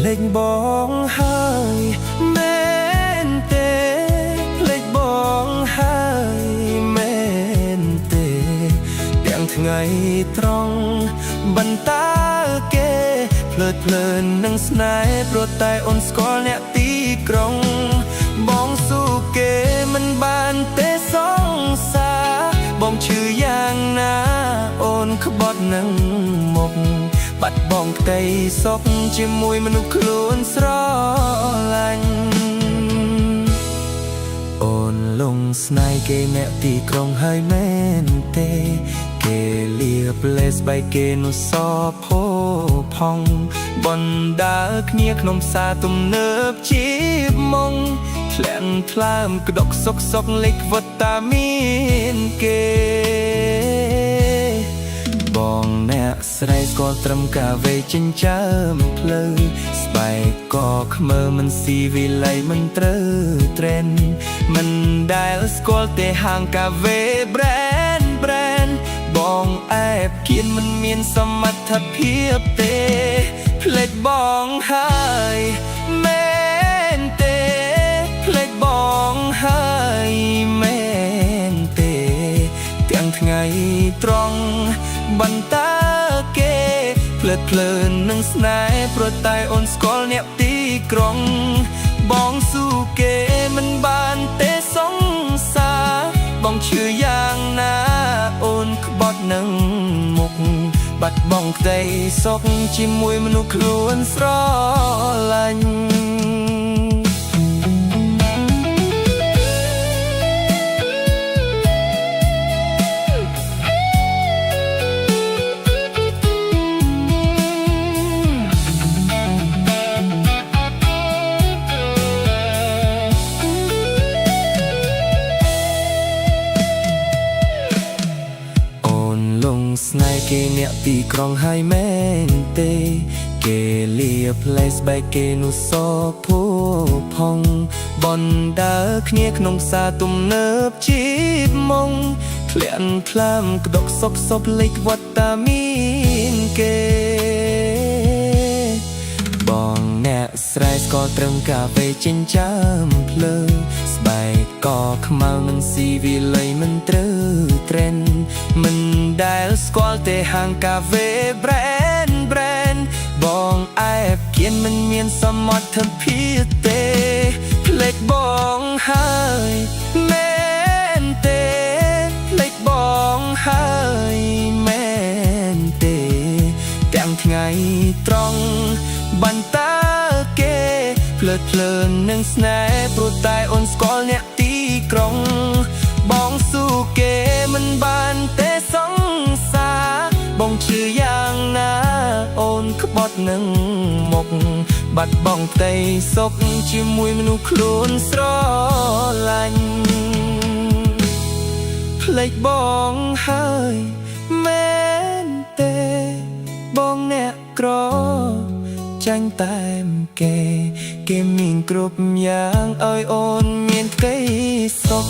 លេចបងហើយមែនទេភ្លេចបងហើយមែនទេទាំងថ្ងៃត្រង់បន្តាគេភ្លើតភ្លើននឹងស្នេហ៍ព្រោះតែអូនស្គាល់អ្នកទីក្រុងបងស៊ូគេមិនបានទេសង្សារបងឈឺយ៉ាងណាអូនក្បត់នឹងមុខបាត់បង់ក្តីសុខជាមួយមនុស្សខ្លួនស្រឡាញ់អូនលងស្នេហ៍គេអ្នកទីក្រុងហើយមែនទេគេលៀបលេស្បែកគេនោះសផោផង់បណ្ដើរគ្នាក្នុងផ្សារទំនើបជីបមុងធ្លាក់ថ្លើមក្តុកសុកសុកលេខវត្តតាមានគេបងអ្នកស្រីស្គាល់ត្រឹមកាវេចិញ្ចើមភ្លឺស្បែកក៏ខ្មើមិនស៊ីវិល័យមិនត្រូវត្រេនមិនដែលស្គាល់ទេហាងកាវេ brand បងអែបគៀនមិនមានសមត្ថភាពទេភ្លេចបងហើយមែនទេភ្លេចបងហើយមែនទេទាំងថ្ងៃត្រង់បន្តាគេភ្លើតភ្លើននឹងស្នេហ៍ព្រោះតែអូនស្គាល់អ្នកទីក្រុងបងស៊ូគេមិនបានទេសង្សារបងឈឺយ៉ាងណាអូនក្បត់នឹងមុខបាត់បង់ក្តីសុខជាមួយមនុស្សខ្លួនស្រឡាញ់ស្នេហ៍គេអ្នកទីក្រុងហើយមែនទេគេលៀបលេស្បែកគេនោះសភោផង់បណ្ដើរគ្នាក្នុងផ្សារទំនើបជីបមុងធ្លាក់ថ្លើមក្តុកសុកសុបលេខវត្តតាមានគេបងអ្នកស្រីស្គាល់ត្រឹមកាវេចិញ្ចើមភ្លើស្បែកក៏ខ្មៅមិនស៊ីវិល័យមិនត្រូវត្រេនមិនដែលស្គាល់ទេហាងកាវេ brand បងអែបគៀនមិនមានសមត្ថភាពទេភ្លេចបងហើយមែនទេភ្លេចបងហើយមែនទេទាំងថ្ងៃត្រង់បន្តាគេភ្លើតភ្លើននឹងស្នេហ៍ព្រោះតែអូនស្គាល់អ្នកទីក្រុងបងស៊ូគេមិនបានទេសង្សារបងឈឺយ៉ាងណាអូនក្បត់នឹងមុខបាត់បង់ក្តីសុខជាមួយមនុស្សខ្លួនស្រឡាញ់ភ្លេចបងហើយមែនទេបងអ្នកក្រចាញ់តែមគេមានគ្រប់យ៉ាងឲ្យអូនមានក្តីសុខ